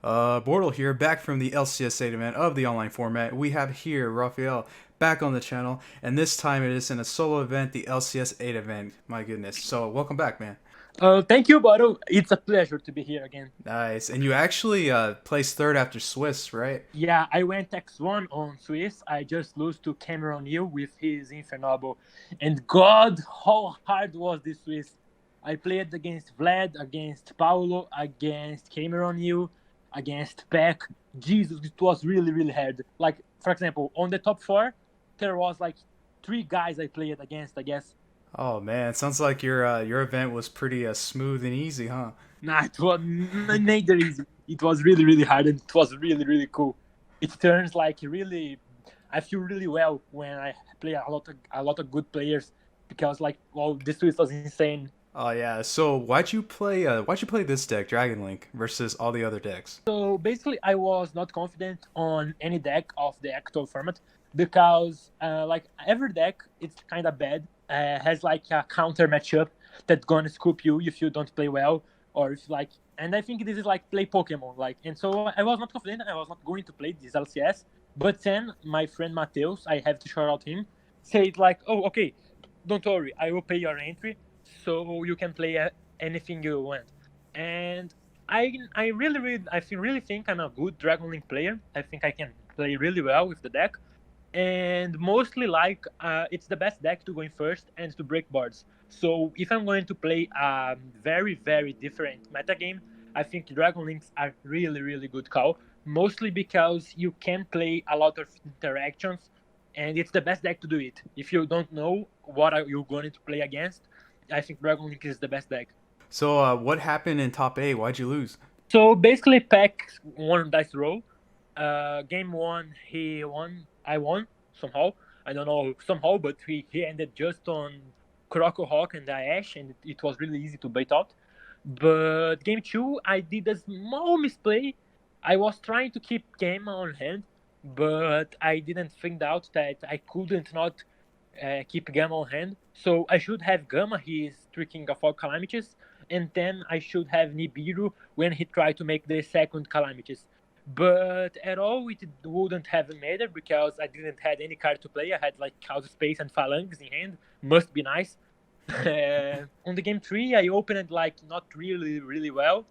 BORTLE here, back from the LCS 8 event of the online format. We have here Rafael back on the channel, and this time it is in a solo event, the LCS 8 event. My goodness. So, welcome back, man. Thank you, Bottle. It's a pleasure to be here again. Nice. And you actually placed third after Swiss, right? Yeah, I went X1 on Swiss. I just lost to Cameron Hill with his Infernoble. And God, how hard was this Swiss? I played against Vlad, against Paulo, against Cameron Hill, against Peck. Jesus, it was really, really hard. Like, for example, on the top four, there was like three guys I played against, I guess. Oh man, it sounds like your event was pretty smooth and easy, huh? Nah, it was neither easy. It was really, really hard, and it was really, really cool. It turns like really. I feel really well when I play a lot of good players because this Swiss was insane. Oh yeah. So why'd you play this deck, Dragon Link, versus all the other decks? So basically, I was not confident on any deck of the actual format because like every deck, it's kind of bad. Has like a counter matchup that's gonna scoop you if you don't play well, or if like. And I think this is like play Pokemon, like. And so I was not confident. I was not going to play this LCS. But then my friend Mateus, I have to shout out him, said like, "Oh, okay, don't worry, I will pay your entry, so you can play anything you want." And I really think I'm a good Dragon Link player. I think I can play really well with the deck, and mostly like it's the best deck to go in first and to break boards. So if I'm going to play a very very different meta game, I think Dragon Links are really really good call. Mostly because you can play a lot of interactions, and it's the best deck to do it. If you don't know what are you going to play against, I think Dragon Link is the best deck. So what happened in top 8? Why'd you lose? So basically, Peck won dice roll. Game one, he won. I won somehow. I don't know somehow, but he ended just on Croco Hawk and the Ash, and it was really easy to bait out. But game two, I did a small misplay. I was trying to keep game on hand, but I didn't find out that I couldn't not keep Gamma on hand. So I should have Gamma, he is tricking a four Calamities, and then I should have Nibiru when he tried to make the second Calamities. But at all, it wouldn't have mattered because I didn't have any card to play. I had like Chaos Space and Phalanx in hand. Must be nice. On the game 3, I opened it like not really, really well.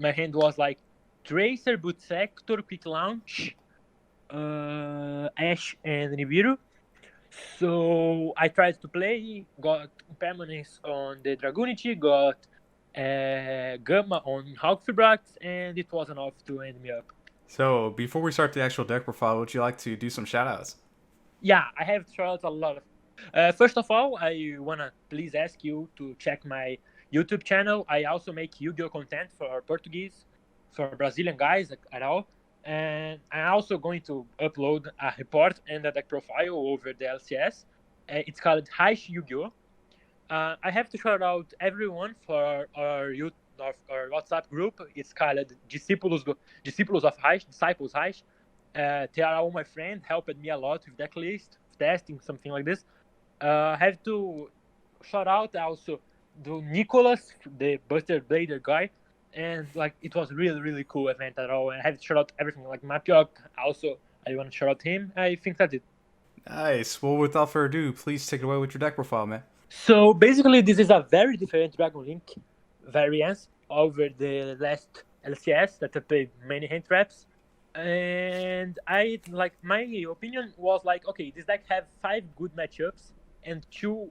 My hand was like Tracer, Boot Sector, Quick Launch, Ash, and Nibiru. So I tried to play, got permanence on the Dragunity, got Gamma on Hawkfibrax, and it was enough to end me up. So before we start the actual deck profile, would you like to do some shoutouts? Yeah, I have tried a lot of. First of all, I wanna please ask you to check my YouTube channel. I also make Yu-Gi-Oh content for Portuguese, for Brazilian guys at all, and I'm also going to upload a report and a deck profile over the LCS. It's called Reich Yu-Gi-Oh. I have to shout out everyone for our WhatsApp group. It's called Discípulos of Reich, Disciples Reich. They are all my friends, helped me a lot with deck list, testing, something like this. I have to shout out also to Nicholas, the Buster Blader guy, and like it was really really cool event at all. And I have to shout out everything like Mapiok. Also, I want to shout out him. I think that's it. Nice. Well, without further ado, please take it away with your deck profile, man. So basically, this is a very different Dragon Link variance over the last LCS that I played many hand traps. And I like my opinion was like, okay, this deck have 5 good matchups and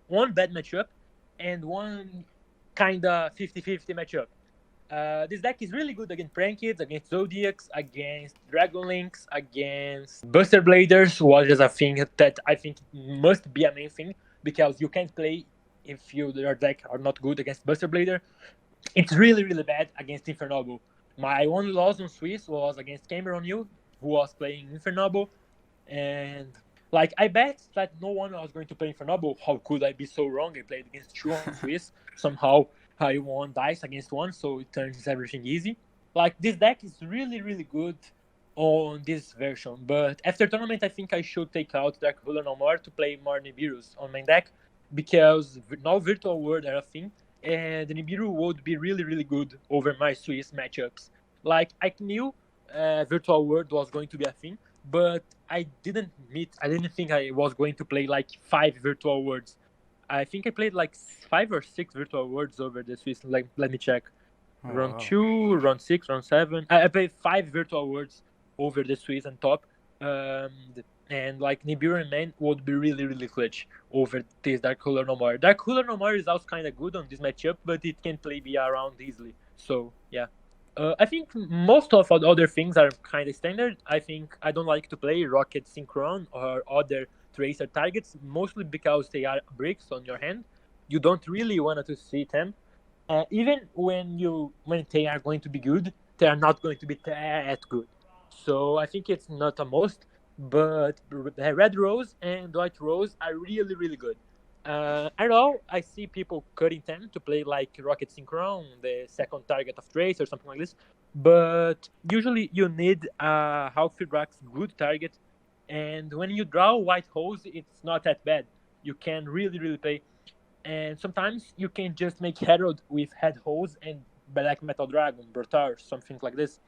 one bad matchup and one kinda 50-50 matchup. This deck is really good against Prankids, against Zodiacs, against Dragon Links, against Buster Bladers, which is a thing that I think must be a main thing because you can't play if your deck are not good against Buster Blader. It's really, really bad against Infernoble. My only loss on Swiss was against Cameron Hill, who was playing Infernoble, and like I bet that no one was going to play Infernoble. How could I be so wrong? I played against 2 on Swiss. Somehow I won dice against 1, so it turns everything easy. Like this deck is really, really good on this version, but after tournament I think I should take out Dark Ruler no more to play more Nibiru's on main deck because now Virtual World are a thing, and the Nibiru would be really, really good over my Swiss matchups. Like I knew virtual world was going to be a thing, but I didn't think I was going to play like 5 virtual worlds. I think I played like 5 or 6 virtual worlds over the Swiss. Like, let me check. Oh, Round wow. 2, round 6, round 7. I played 5 virtual worlds over the Swiss and top. And like Nibiru and Man would be really, really clutch over this Dark Cooler No More. Dark Cooler No More is also kind of good on this matchup, but it can play B around easily. So, yeah. I think most of the other things are kind of standard. I think I don't like to play Rocket Synchron or other tracer targets, mostly because they are bricks on your hand. You don't really want to see them. Even when they are going to be good, they are not going to be that good. So I think it's not a must, but Red Rose and White Rose are really, really good. I know I see people cutting them to play like Rocket Synchron, the second target of Trace or something like this, but usually you need a Half-Fibrax good target, and when you draw White Rose, it's not that bad. You can really, really play, and sometimes you can just make Herald with Head Hose and Black Metal Dragon, Brotar, something like this,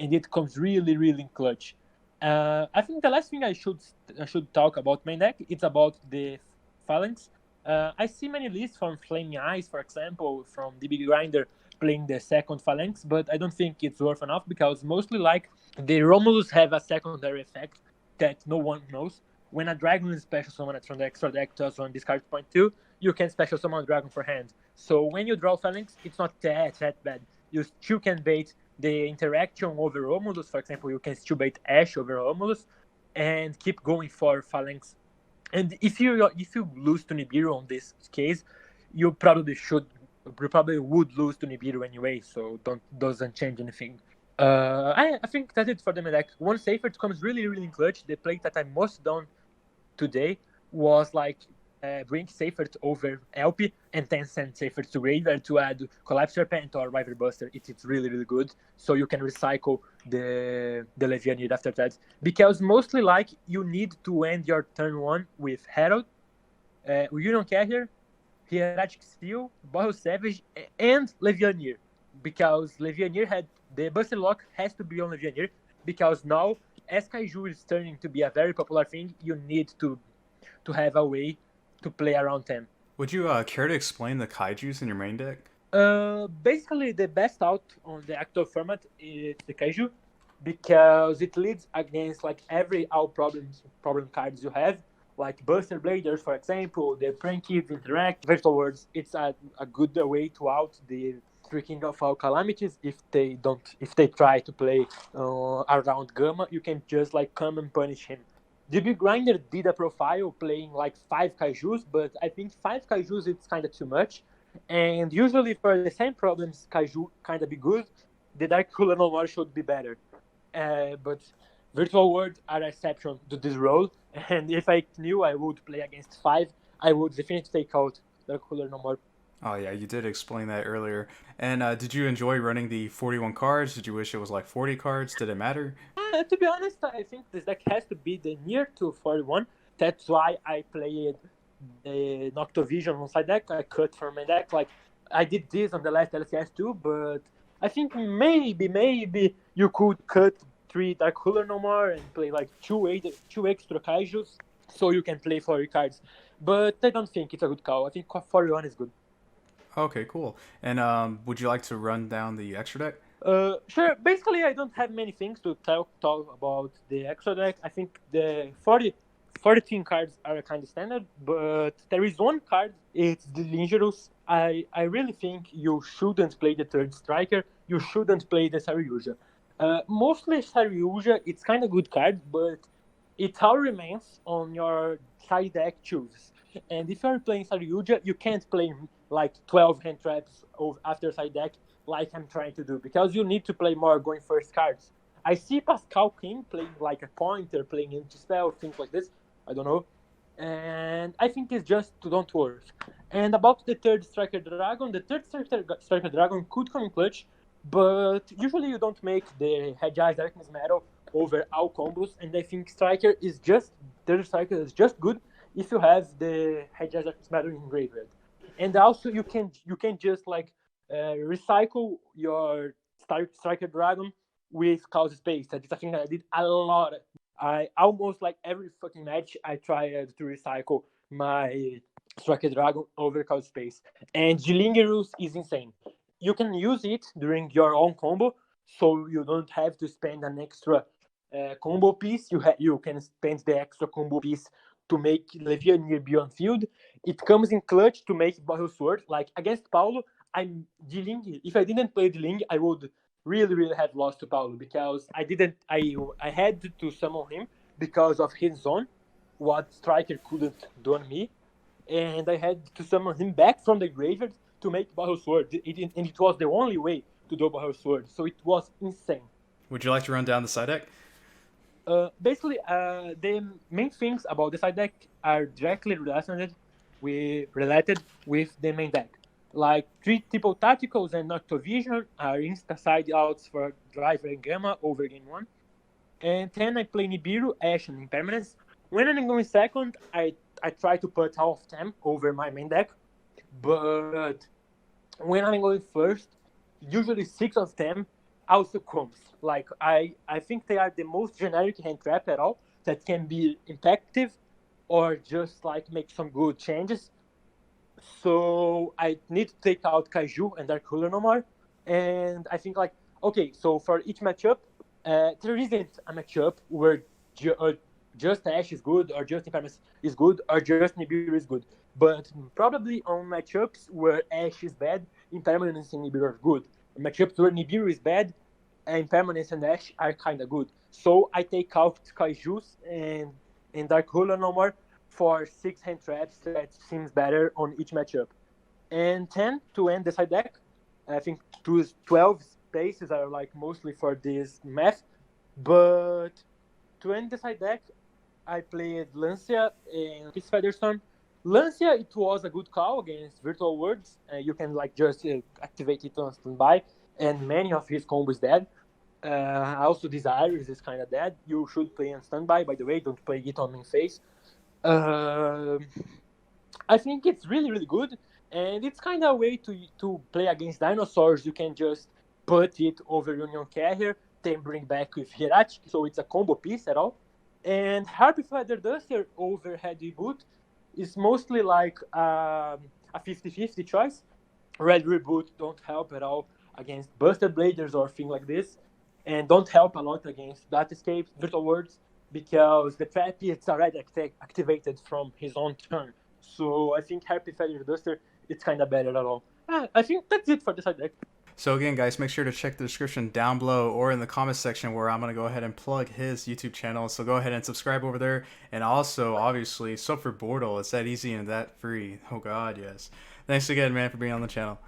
and it comes really, really clutch. I think the last thing I should talk about main deck, it's about the Phalanx. I see many lists from Flaming Eyes, for example, from DB Grinder playing the second Phalanx, but I don't think it's worth enough because mostly like the Romulus have a secondary effect that no one knows. When a dragon is special summoned from the extra deck to also on discard point 2, you can special summon a dragon for hand. So when you draw Phalanx, it's not that bad. You still can bait the interaction over Romulus. For example, you can still bait Ash over Romulus and keep going for Phalanx. And if you lose to Nibiru on this case, you probably would lose to Nibiru anyway, so doesn't change anything. I think that's it for the deck. One safer comes really, really clutch. The play that I most done today was like bring Seifert over LP and 10 cent Seifert to Graveyard to add Collapse Serpent or River Buster. It's really, really good. So you can recycle the Levianir after that. Because mostly like you need to end your turn 1 with Herald, Union Carrier, Hieratic Steel, Boil Savage, and Levianir. Because Levianir had the Buster Lock has to be on Levianir. Because now, as Kaiju is turning to be a very popular thing, you need to have a way to play around them. Would you care to explain the kaijus in your main deck? Basically, the best out on the active format is the Kaiju because it leads against like every out problem cards you have, like Buster Bladers, for example, the Prankids, Interact, Virtual Words. It's a good way to out the freaking of all calamities. If they try to play around Gamma, you can just like come and punish him. The Big Grinder did a profile playing like 5 Kaijus, but I think 5 Kaijus it's kind of too much. And usually for the same problems, Kaiju kind of be good. The Dark Cooler No More should be better. But Virtual World are an exception to this role. And if I knew I would play against 5, I would definitely take out Dark Cooler No More. Oh yeah, you did explain that earlier. And did you enjoy running the 41 cards? Did you wish it was like 40 cards? Did it matter? To be honest, I think this deck has to be the near to 41. That's why I played the Noctovision on side deck. I cut from my deck. Like I did this on the last LCS too, but I think maybe you could cut 3 Dark Cooler No More and play like 2 extra Kaijus so you can play 40 cards. But I don't think it's a good call. I think 41 is good. Okay, cool. And would you like to run down the extra deck? Sure. Basically, I don't have many things to talk about the extra deck. I think the 14 cards are kind of standard, but there is one card. It's the Dangerous. I really think you shouldn't play the third striker. You shouldn't play the Saryuja. Mostly Saryuja, it's kind of good card, but it all remains on your side deck chooses. And if you're playing Saryuja, you can't play like 12 hand traps after side deck like I'm trying to do, because you need to play more going first cards. I see Pascal King playing like a pointer, playing into spell, things like this. I don't know. And I think it's just don't work. And about the third Striker Dragon, the third Striker Dragon could come in clutch, but usually you don't make the Hedgehog Darkness Metal over all combos, and I think third Striker is just good if you have the Hedgehog Darkness Metal in graveyard. And also you can just like recycle your Striker Dragon with cause space. That is a thing that I did a lot. I almost like every fucking match I tried to recycle my Striker Dragon over cause space. And Jilingerus is insane. You can use it during your own combo, so you don't have to spend an extra combo piece. You can spend the extra combo piece to make Levian be on field. It comes in clutch to make Battle Sword. Like against Paulo, I'm Jiling. If I didn't play Jiling, I would really have lost to Paulo because I had to summon him because of his zone, what Striker couldn't do on me, and I had to summon him back from the graveyard to make Battle Sword. And it was the only way to do Battle Sword, so it was insane. Would you like to run down the side deck? Basically, the main things about the side deck are directly related with the main deck. Like 3 triple tacticals and Noctovision are insta side outs for Driver and Gamma over game 1. And then I play Nibiru, Ash, and Impermanence. When I'm going second, I try to put all of them over my main deck. But when I'm going first, usually 6 of them also comes. Like I think they are the most generic hand trap at all that can be effective or just like make some good changes. So I need to take out Kaiju and Dark Ruler no more. And I think like, okay, so for each matchup, there isn't a matchup where just Ash is good, or just Impermanence is good, or just Nibiru is good. But probably on matchups where Ash is bad, Impermanence and Nibiru are good. Matchups where Nibiru is bad, Impermanence and Ash are kind of good. So I take out Kaijus and Dark Ruler no more for 6 hand traps that seems better on each matchup. And 10 to end the side deck. I think 12 spaces are like mostly for this math. But to end the side deck, I played Lancia and Kiss Featherstone. Lancia, it was a good call against Virtual Worlds. You can like just activate it on standby, and many of his combos dead. Also, Desires is kind of dead. You should play on standby, by the way. Don't play it on main phase. I think it's really good, and it's kind of a way to play against dinosaurs. You can just put it over Union Carrier, then bring back with Hirachi, so it's a combo piece at all. And Harpy Feather Duster over Heavy Boot is mostly like a 50-50 choice. Red Reboot don't help at all against Busted Bladers or things like this, and don't help a lot against Datascapes, Virtual Worlds, because the trap is already activated from his own turn. So I think Harpy Feather Duster it's kind of better at all. I think that's it for the side deck. So again, guys, make sure to check the description down below or in the comment section where I'm going to go ahead and plug his YouTube channel. So go ahead and subscribe over there. And also, obviously, sub for BORTLE. It's that easy and that free. Oh, God, yes. Thanks again, man, for being on the channel.